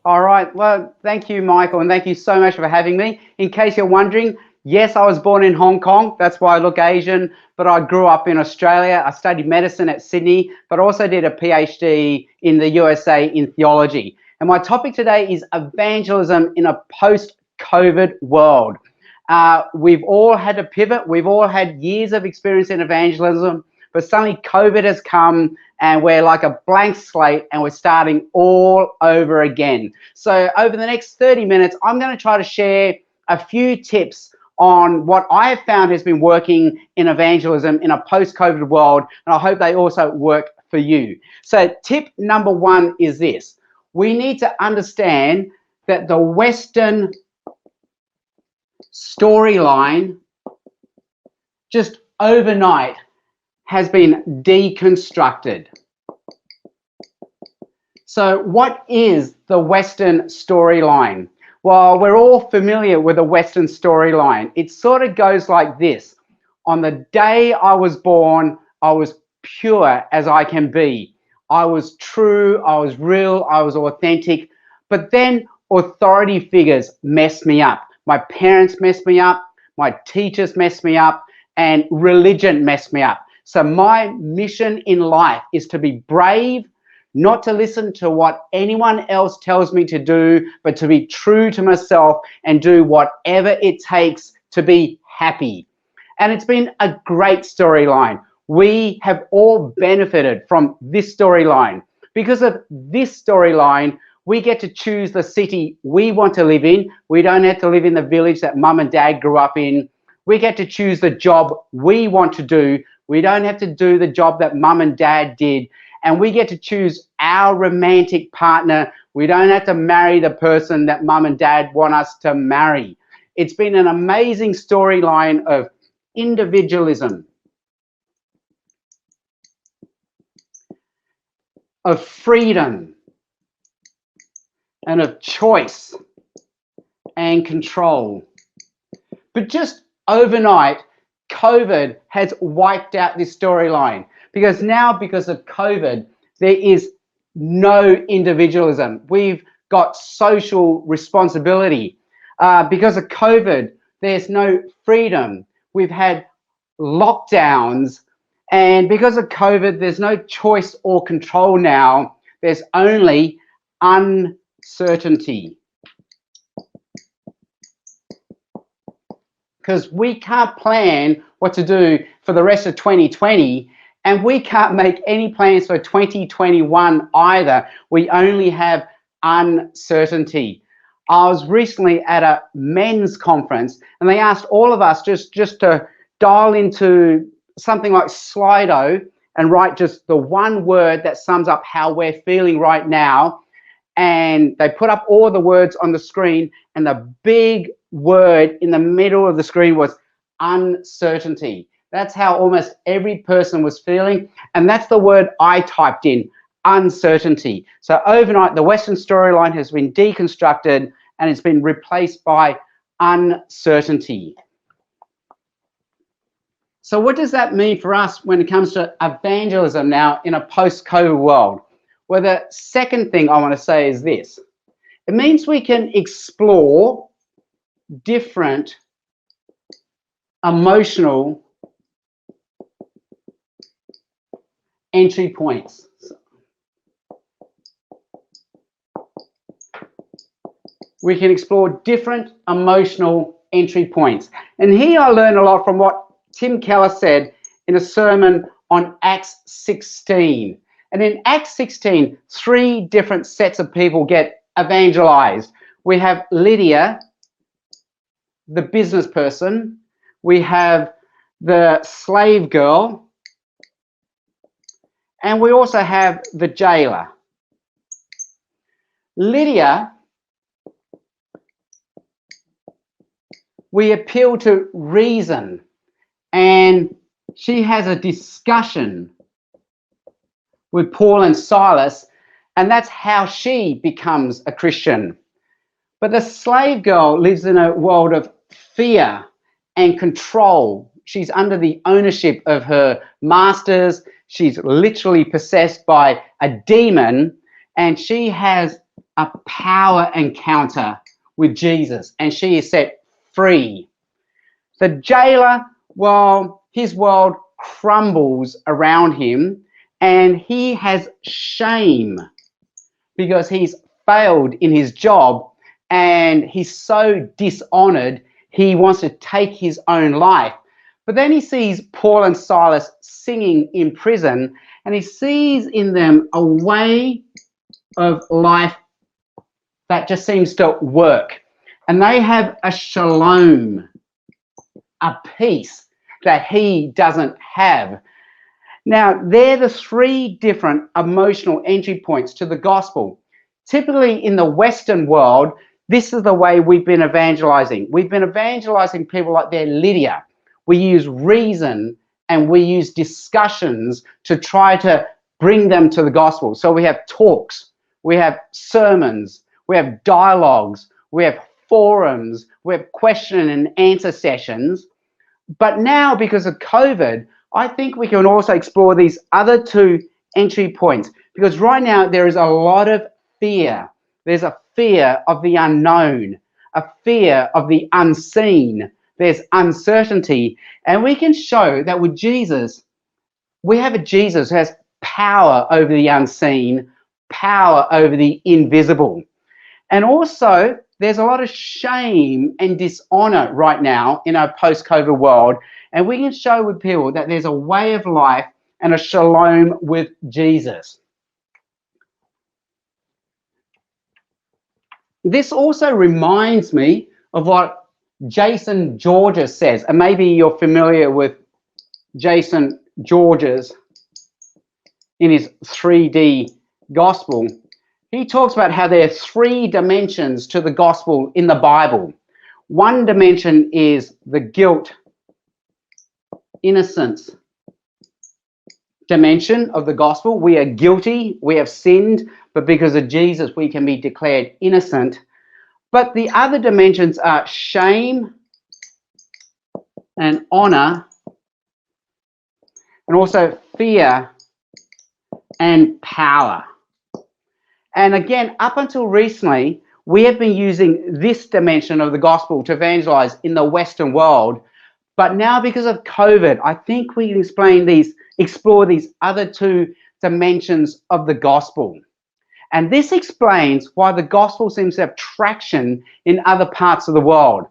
All right. Well, thank you, Michael, and thank you so much for having me. In case you're wondering, yes, I was born in Hong Kong. That's why I look Asian, but I grew up in Australia. I studied medicine at Sydney, but also did a PhD in the USA in theology. And my topic today is evangelism in a post-COVID world. We've all had to pivot. We've all had years of experience in evangelism, but suddenly COVID has come and we're like a blank slate and we're starting all over again. So over the next 30 minutes, I'm going to try to share a few tips on what I have found has been working in evangelism in a post-COVID world, and I hope they also work for you. So tip number one is this. We need to understand that the Western storyline just overnight has been deconstructed. So what is the Western storyline? Well, we're all familiar with the Western storyline. It sort of goes like this. On the day I was born, I was pure as I can be. I was true, I was real, I was authentic. But then authority figures messed me up. My parents messed me up, my teachers messed me up, and religion messed me up. So my mission in life is to be brave, not to listen to what anyone else tells me to do, but to be true to myself and do whatever it takes to be happy. And it's been a great storyline. We have all benefited from this storyline. Because of this storyline, we get to choose the city we want to live in. We don't have to live in the village that mum and dad grew up in. We get to choose the job we want to do. We don't have to do the job that mum and dad did. And we get to choose our romantic partner. We don't have to marry the person that mum and dad want us to marry. It's been an amazing storyline of individualism, of freedom, and of choice and control. But just overnight, COVID has wiped out this storyline, because now, because of COVID, there is no individualism. We've got social responsibility. Because of COVID, there's no freedom. We've had lockdowns, and because of COVID, there's no choice or control now. There's only uncertainty. Because we can't plan what to do for the rest of 2020, and we can't make any plans for 2021 either. We only have uncertainty. I was recently at a men's conference, and they asked all of us just to dial into something like Slido and write just the one word that sums up how we're feeling right now. And they put up all the words on the screen, and the big word in the middle of the screen was uncertainty. That's how almost every person was feeling, and that's the word I typed in, uncertainty. So overnight, the Western storyline has been deconstructed and it's been replaced by uncertainty. So what does that mean for us when it comes to evangelism now in a post-COVID world? Well, the second thing I want to say is this. It means we can explore different emotional entry points. We can explore different emotional entry points. And here I learned a lot from what Tim Keller said in a sermon on Acts 16. And in Acts 16, 3 different sets of people get evangelized. We have Lydia, the business person. We have the slave girl. And we also have the jailer. Lydia, we appeal to reason, and she has a discussion with Paul and Silas, and that's how she becomes a Christian. But the slave girl lives in a world of fear and control. She's under the ownership of her masters. She's literally possessed by a demon, and she has a power encounter with Jesus, and she is set free. The jailer, well, his world crumbles around him, and he has shame because he's failed in his job, and he's so dishonored, he wants to take his own life. But then he sees Paul and Silas singing in prison, and he sees in them a way of life that just seems to work. And they have a shalom, a peace that he doesn't have. Now, they're the three different emotional entry points to the gospel. Typically in the Western world, this is the way we've been evangelizing. We've been evangelizing people like they're Lydia. We use reason and we use discussions to try to bring them to the gospel. So we have talks, we have sermons, we have dialogues, we have forums, we have question and answer sessions. But now, because of COVID, I think we can also explore these other two entry points, because right now there is a lot of fear. There's a fear of the unknown, a fear of the unseen. There's uncertainty. And we can show that with Jesus, we have a Jesus who has power over the unseen, power over the invisible. And also, there's a lot of shame and dishonor right now in our post-COVID world. And we can show with people that there's a way of life and a shalom with Jesus. This also reminds me of what Jason Georges says. And maybe you're familiar with Jason Georges in his 3D gospel. He talks about how there are three dimensions to the gospel in the Bible. One dimension is the guilt, innocence dimension of the gospel. We are guilty, we have sinned, but because of Jesus, we can be declared innocent. But the other dimensions are shame and honor, and also fear and power. And again, up until recently, we have been using this dimension of the gospel to evangelize in the Western world. But now, because of COVID, I think we can explore these other two dimensions of the gospel. And this explains why the gospel seems to have traction in other parts of the world.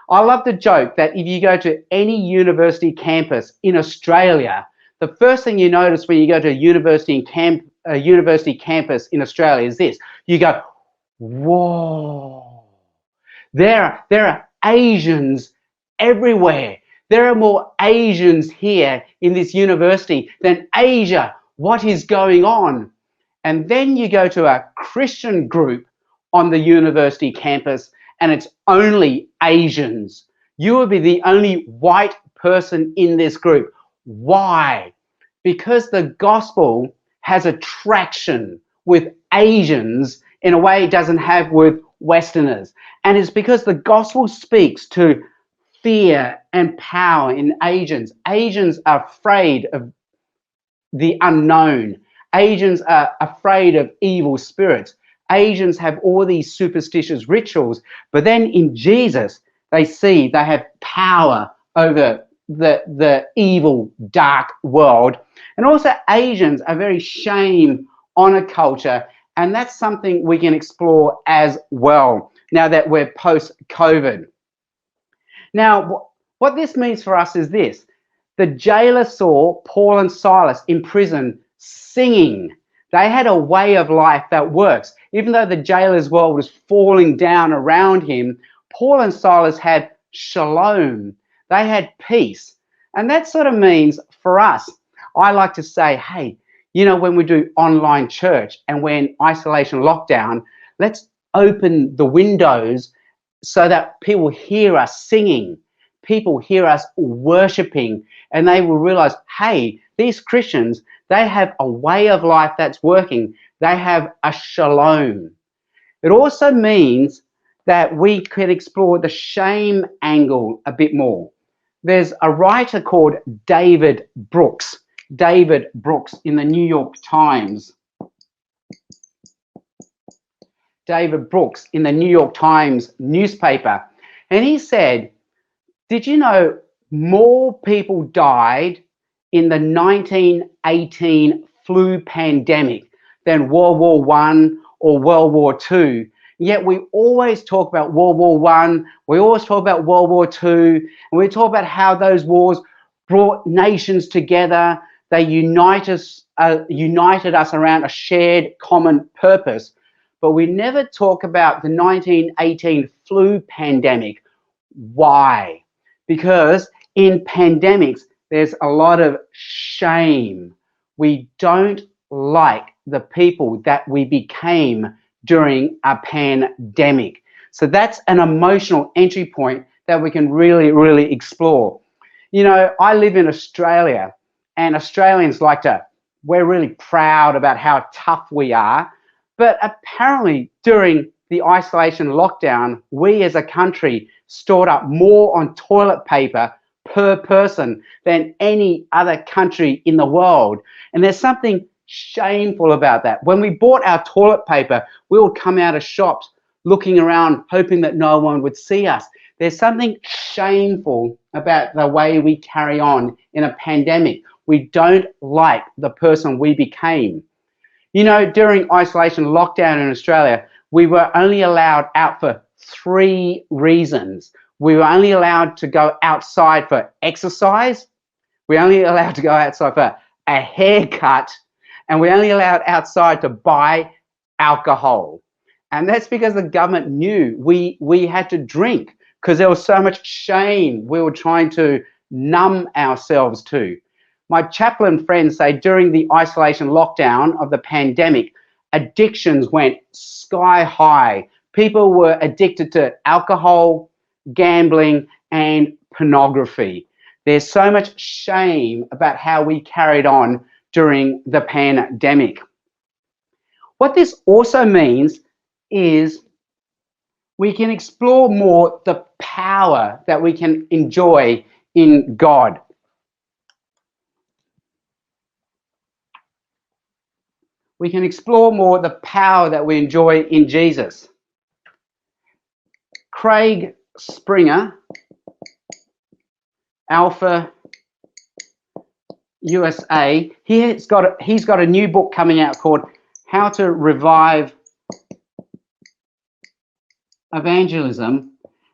I love to joke that if you go to any university campus in Australia, the first thing you notice when you go to a university campus in Australia is this. You go, whoa, there are Asians everywhere. There are more Asians here in this university than Asia. What is going on? And then you go to a Christian group on the university campus and it's only Asians. You will be the only white person in this group. Why? Because the gospel has attraction with Asians in a way it doesn't have with Westerners. And it's because the gospel speaks to fear and power in Asians. Asians are afraid of the unknown. Asians are afraid of evil spirits. Asians have all these superstitious rituals. But then in Jesus, they see they have power over the evil, dark world. And also Asians are very shame honor culture, and that's something we can explore as well now that we're post-COVID. Now, what this means for us is this. The jailer saw Paul and Silas in prison singing. They had a way of life that works. Even though the jailer's world was falling down around him, Paul and Silas had shalom. They had peace. And that sort of means for us, I like to say, hey, you know, when we do online church and we're in isolation lockdown, let's open the windows so that people hear us singing, people hear us worshiping, and they will realize, hey, these Christians, they have a way of life that's working. They have a shalom. It also means that we can explore the shame angle a bit more. There's a writer called David Brooks in the New York Times. David Brooks in the New York Times newspaper. And he said, did you know more people died in the 1918 flu pandemic than World War One or World War Two? Yet we always talk about World War One, we always talk about World War Two, and we talk about how those wars brought nations together. They united us around a shared common purpose. But we never talk about the 1918 flu pandemic. Why? Because in pandemics, there's a lot of shame. We don't like the people that we became during a pandemic. So that's an emotional entry point that we can really, really explore. You know, I live in Australia, and Australians we're really proud about how tough we are. But apparently during the isolation lockdown, we as a country stored up more on toilet paper per person than any other country in the world. And there's something shameful about that. When we bought our toilet paper, we would come out of shops looking around, hoping that no one would see us. There's something shameful about the way we carry on in a pandemic. We don't like the person we became. You know, during isolation lockdown in Australia, we were only allowed out for 3 reasons. We were only allowed to go outside for exercise. We only allowed to go outside for a haircut. And we only allowed outside to buy alcohol. And that's because the government knew we had to drink because there was so much shame we were trying to numb ourselves to. My chaplain friends say during the isolation lockdown of the pandemic, addictions went sky high. People were addicted to alcohol, gambling, and pornography. There's so much shame about how we carried on during the pandemic. What this also means is we can explore more the power that we can enjoy in God. We can explore more the power that we enjoy in Jesus. Craig Springer, Alpha USA, he's got a new book coming out called How to Revive Evangelism,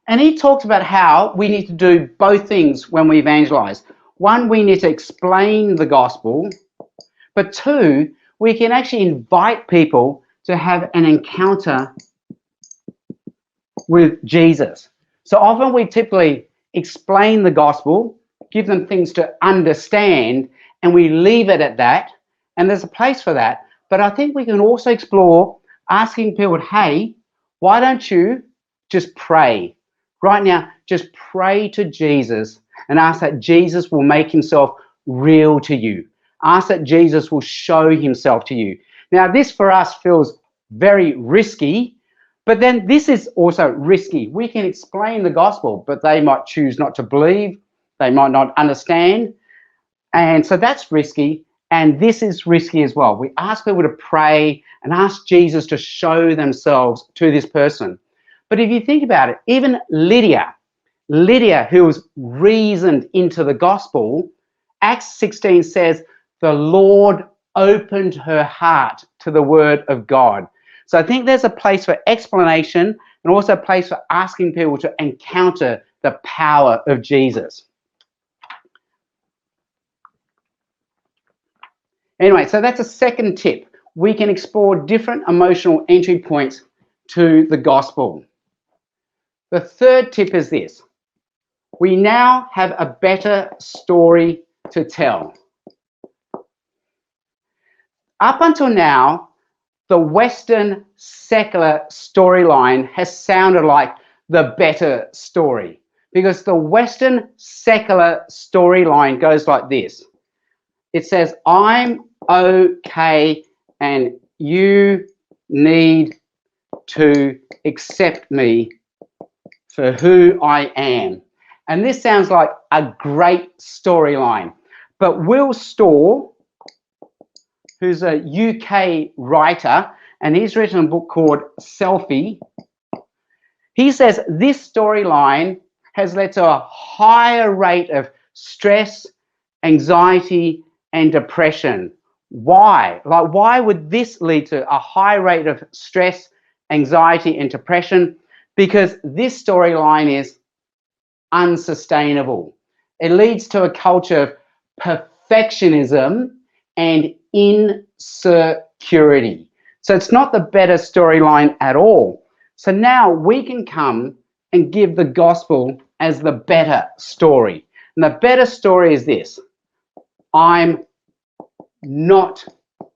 and he talks about how we need to do both things when we evangelize. One, we need to explain the gospel, but 2, we can actually invite people to have an encounter with Jesus. So often we typically explain the gospel, give them things to understand, and we leave it at that, and there's a place for that. But I think we can also explore asking people, hey, why don't you just pray? Right now, just pray to Jesus and ask that Jesus will make himself real to you. Ask that Jesus will show himself to you. Now, this for us feels very risky, but then this is also risky. We can explain the gospel, but they might choose not to believe. They might not understand. And so that's risky. And this is risky as well. We ask people to pray and ask Jesus to show themselves to this person. But if you think about it, even Lydia, who was reasoned into the gospel, Acts 16 says, the Lord opened her heart to the word of God. So I think there's a place for explanation and also a place for asking people to encounter the power of Jesus. Anyway, so that's a second tip. We can explore different emotional entry points to the gospel. The third tip is this. We now have a better story to tell. Up until now, the Western secular storyline has sounded like the better story, because the Western secular storyline goes like this. It says, I'm okay and you need to accept me for who I am. And this sounds like a great storyline. But Will Storr, who's a UK writer, and he's written a book called Selfie. He says this storyline has led to a higher rate of stress, anxiety, and depression. Why? Like, why would this lead to a high rate of stress, anxiety, and depression? Because this storyline is unsustainable. It leads to a culture of perfectionism and insecurity. So it's not the better storyline at all. So now we can come and give the gospel as the better story. And the better story is this: I'm not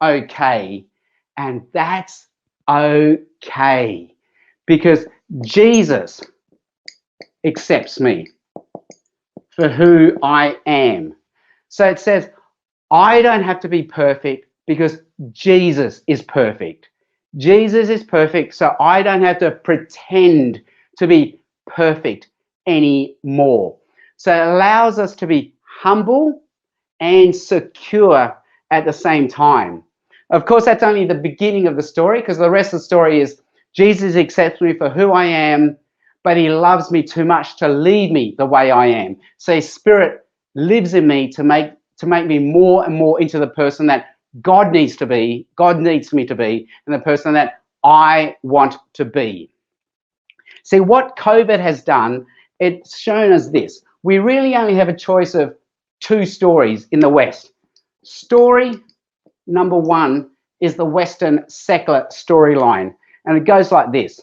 okay, and that's okay, because Jesus accepts me for who I am. So it says I don't have to be perfect because Jesus is perfect. Jesus is perfect, so I don't have to pretend to be perfect anymore. So it allows us to be humble and secure at the same time. Of course, that's only the beginning of the story, because the rest of the story is Jesus accepts me for who I am, but he loves me too much to leave me the way I am. So his Spirit lives in me to make me more and more into the person that God needs to be, God needs me to be, and the person that I want to be. See, what COVID has done, it's shown us this. We really only have a choice of two stories in the West. Story number one is the Western secular storyline, and it goes like this.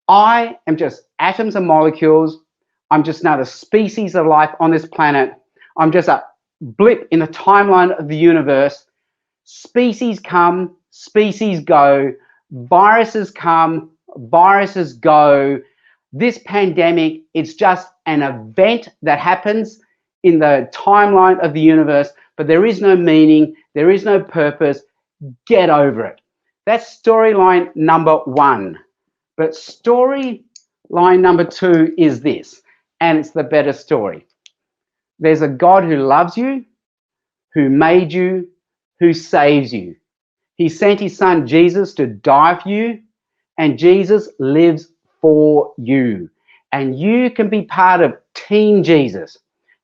I am just atoms and molecules. I'm just another species of life on this planet. I'm just a blip in the timeline of the universe. Species come, species go. Viruses come, viruses go. This pandemic, it's just an event that happens in the timeline of the universe, but there is no meaning, there is no purpose. Get over it. That's storyline number one. But storyline number two is this, and it's the better story. There's a God who loves you, who made you, who saves you. He sent his son Jesus to die for you, and Jesus lives for you. And you can be part of Team Jesus,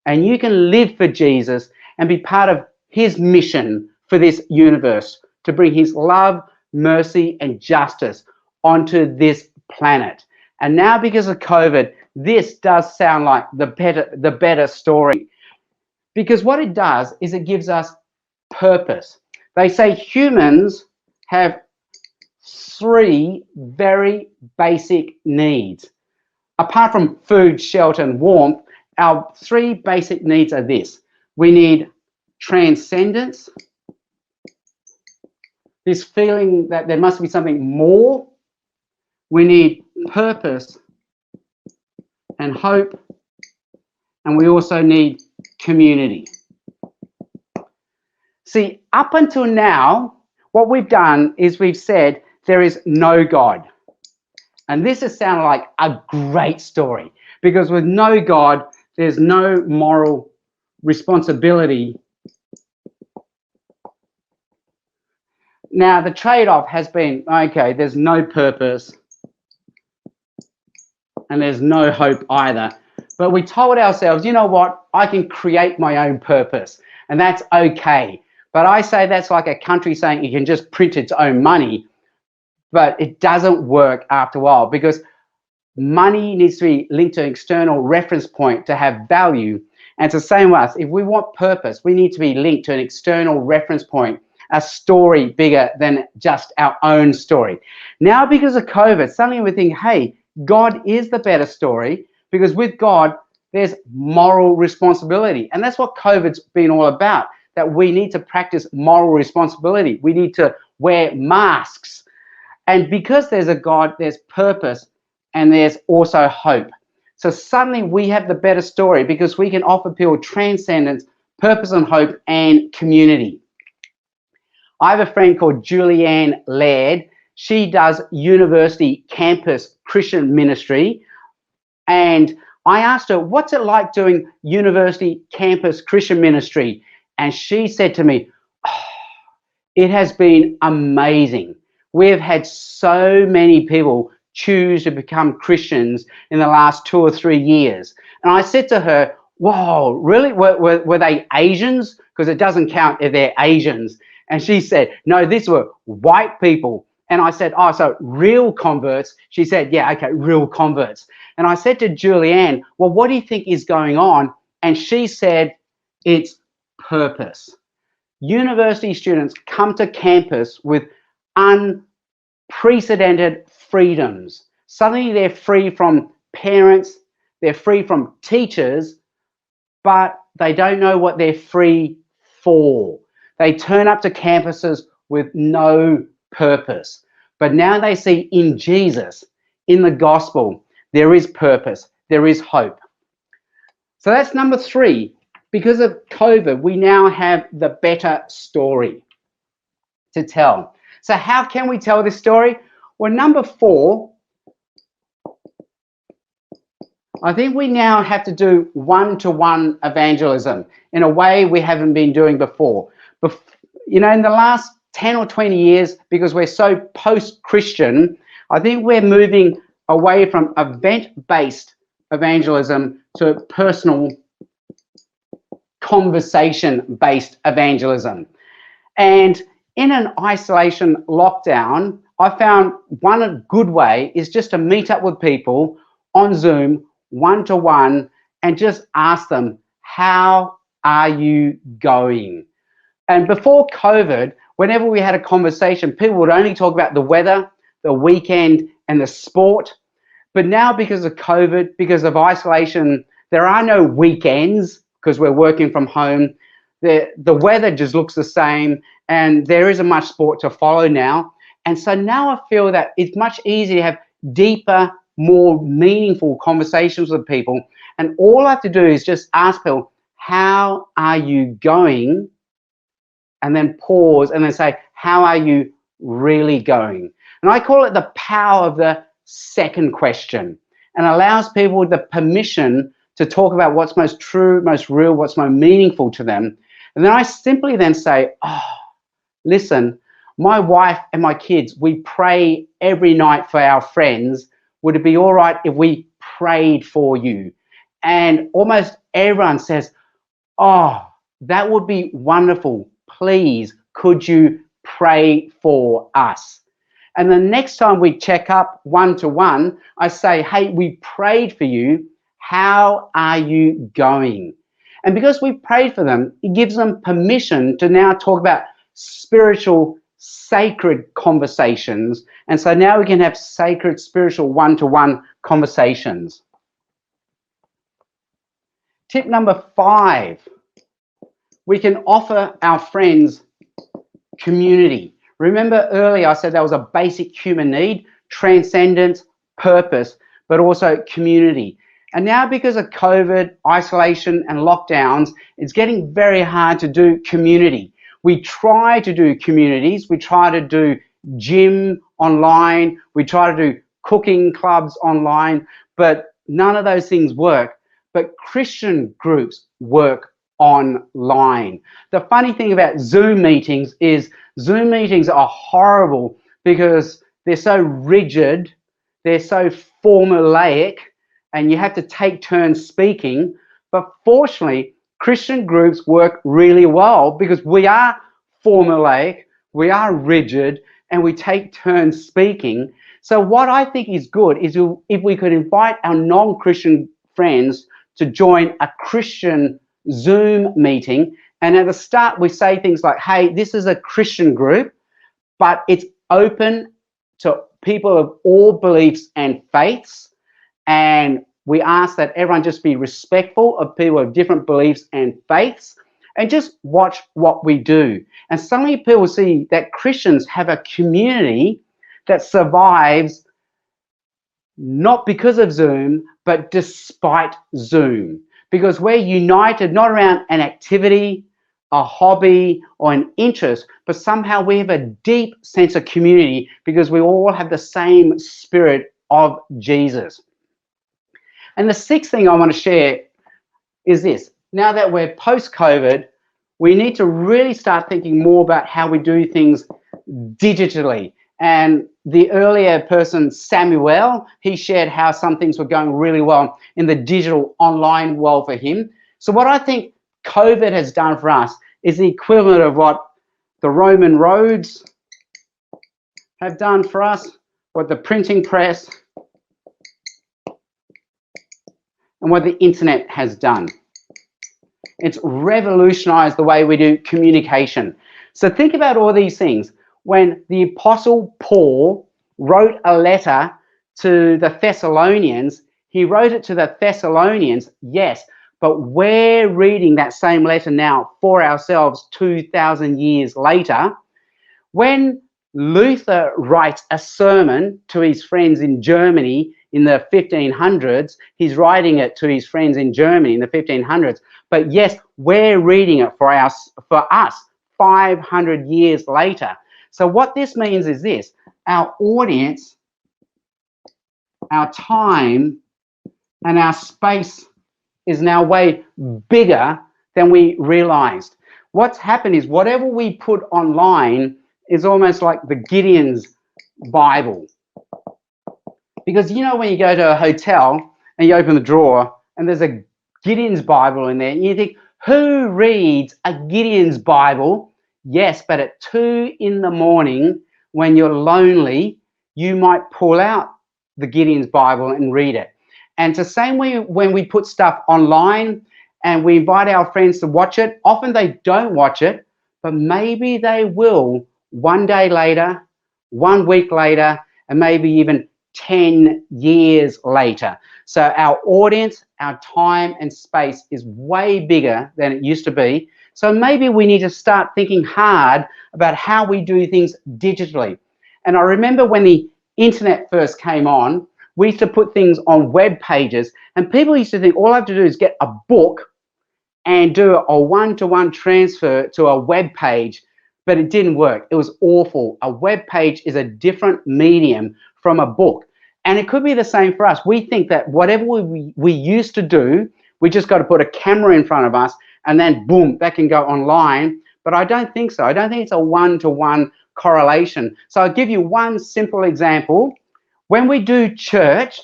and you can live for Jesus and be part of his mission for this universe, to bring his love, mercy, and justice onto this planet. And now, because of COVID, this does sound like the better story, because what it does is it gives us purpose. They say humans have three very basic needs. Apart from food, shelter, and warmth, our three basic needs are this. We need transcendence, this feeling that there must be something more. We need purpose and hope, and we also need community. See, up until now, what we've done is we've said there is no God. And this has sounded like a great story, because with no God, there's no moral responsibility. Now, the trade-off has been, okay, there's no purpose and there's no hope either. But we told ourselves, you know what, I can create my own purpose, and that's okay. But I say that's like a country saying it can just print its own money, but it doesn't work after a while, because money needs to be linked to an external reference point to have value. And it's the same with us. If we want purpose, we need to be linked to an external reference point, a story bigger than just our own story. Now, because of COVID, suddenly we think, hey, God is the better story, because with God, there's moral responsibility. And that's what COVID's been all about, that we need to practice moral responsibility. We need to wear masks. And because there's a God, there's purpose, and there's also hope. So suddenly we have the better story, because we can offer people transcendence, purpose and hope, and community. I have a friend called Julianne Laird. She does university campus Christian ministry. And I asked her, what's it like doing university campus Christian ministry? And she said to me, oh, it has been amazing. We have had so many people choose to become Christians in the last 2 or 3 years. And I said to her, whoa, really? Were they Asians? Because it doesn't count if they're Asians. And she said, no, these were white people. And I said, oh, so real converts? She said, yeah, okay, real converts. And I said to Julianne, well, what do you think is going on? And she said, it's purpose. University students come to campus with unprecedented freedoms. Suddenly they're free from parents, they're free from teachers, but they don't know what they're free for. They turn up to campuses with no purpose. But now they see in Jesus, in the gospel, there is purpose, there is hope. So that's number 3. Because of COVID, we now have the better story to tell. So how can we tell this story? Well, number 4, I think we now have to do one-to-one evangelism in a way we haven't been doing before. You know, in the last 10 or 20 years, because we're so post-Christian, I think we're moving away from event-based evangelism to personal, conversation-based evangelism. And in an isolation lockdown, I found one good way is just to meet up with people on Zoom, one-to-one, and just ask them, how are you going? And before COVID, whenever we had a conversation, people would only talk about the weather, the weekend, and the sport. But now, because of COVID, because of isolation, there are no weekends because we're working from home. The weather just looks the same, and there isn't much sport to follow now. And so now I feel that it's much easier to have deeper, more meaningful conversations with people. And all I have to do is just ask people, how are you going? And then pause and then say, how are you really going? And I call it the power of the second question, and allows people the permission to talk about what's most true, most real, what's most meaningful to them. And then I simply then say, oh, listen, my wife and my kids, we pray every night for our friends. Would it be all right if we prayed for you? And almost everyone says, oh, that would be wonderful. Please, could you pray for us? And the next time we check up one-to-one, I say, hey, we prayed for you. How are you going? And because we prayed for them, it gives them permission to now talk about spiritual, sacred conversations. And so now we can have sacred, spiritual, one-to-one conversations. Tip number 5, we can offer our friends community. Remember earlier I said that was a basic human need, transcendence, purpose, but also community. And now because of COVID, isolation and lockdowns, it's getting very hard to do community. We try to do communities, we try to do gym online, we try to do cooking clubs online, but none of those things work. But Christian groups work online. The funny thing about Zoom meetings is Zoom meetings are horrible because they're so rigid, they're so formulaic, and you have to take turns speaking. But fortunately, Christian groups work really well because we are formulaic, we are rigid, and we take turns speaking. So what I think is good is if we could invite our non-Christian friends to join a Christian Zoom meeting, and at the start we say things like, hey, this is a Christian group, but it's open to people of all beliefs and faiths, and we ask that everyone just be respectful of people of different beliefs and faiths, and just watch what we do. And suddenly people see that Christians have a community that survives not because of Zoom, but despite Zoom. Because we're united not around an activity, a hobby, or an interest, but somehow we have a deep sense of community because we all have the same spirit of Jesus. And the 6th thing I want to share is this. Now that we're post-COVID, we need to really start thinking more about how we do things digitally. And the earlier person, Samuel, he shared how some things were going really well in the digital online world for him. So what I think COVID has done for us is the equivalent of what the Roman roads have done for us, what the printing press, and what the internet has done. It's revolutionized the way we do communication. So think about all these things. When the Apostle Paul wrote a letter to the Thessalonians, he wrote it to the Thessalonians, yes, but we're reading that same letter now for ourselves 2,000 years later. When Luther writes a sermon to his friends in Germany in the 1500s, he's writing it to his friends in Germany in the 1500s. But yes, we're reading it for us 500 years later. So what this means is this: our audience, our time, and our space is now way bigger than we realized. What's happened is whatever we put online is almost like the Gideon's Bible. Because you know when you go to a hotel and you open the drawer and there's a Gideon's Bible in there, and you think, who reads a Gideon's Bible? Yes, but at 2 in the morning when you're lonely, you might pull out the Gideon's Bible and read it. And it's the same way when we put stuff online and we invite our friends to watch it. Often they don't watch it, but maybe they will one day later, 1 week later, and maybe even 10 years later. So our audience, our time and space is way bigger than it used to be. So maybe we need to start thinking hard about how we do things digitally. And I remember when the internet first came on, we used to put things on web pages, and people used to think all I have to do is get a book and do a one-to-one transfer to a web page, but it didn't work. It was awful. A web page is a different medium from a book. And it could be the same for us. We think that whatever we used to do, we just got to put a camera in front of us and then boom, that can go online. But I don't think so. I don't think it's a one-to-one correlation. So I'll give you one simple example. When we do church,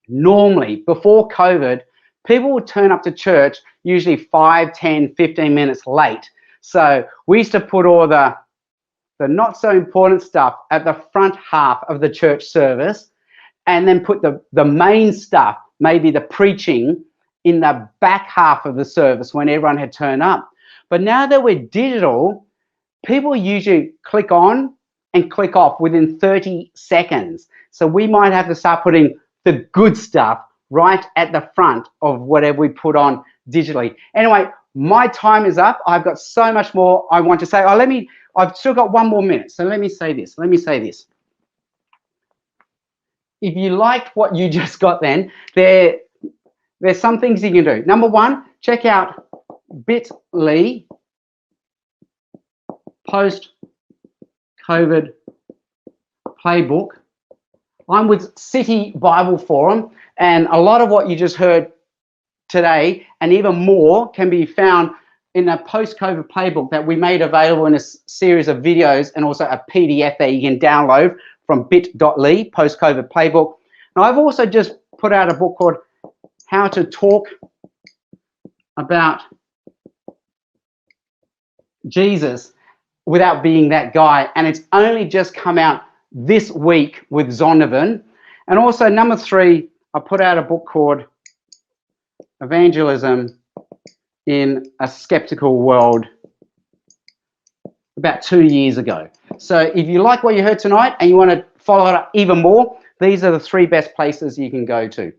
normally before COVID, people would turn up to church usually 5, 10, 15 minutes late. So we used to put all the not so important stuff at the front half of the church service, and then put the main stuff, maybe the preaching, in the back half of the service when everyone had turned up. But now that we're digital, people usually click on and click off within 30 seconds. So we might have to start putting the good stuff right at the front of whatever we put on digitally. Anyway, my time is up. I've got so much more I want to say. I've still got 1 more minute. So let me say this. If you liked what you just got then, there's some things you can do. Number 1, check out bit.ly post-COVID playbook. I'm with City Bible Forum, and a lot of what you just heard today and even more can be found in a post-COVID playbook that we made available in a series of videos, and also a PDF that you can download from bit.ly post-COVID playbook. Now, I've also just put out a book called How to Talk About Jesus Without Being That Guy, and it's only just come out this week with Zondervan. And also number 3, I put out a book called Evangelism in a Skeptical World about 2 years ago. So if you like what you heard tonight and you want to follow it up even more, these are the 3 best places you can go to.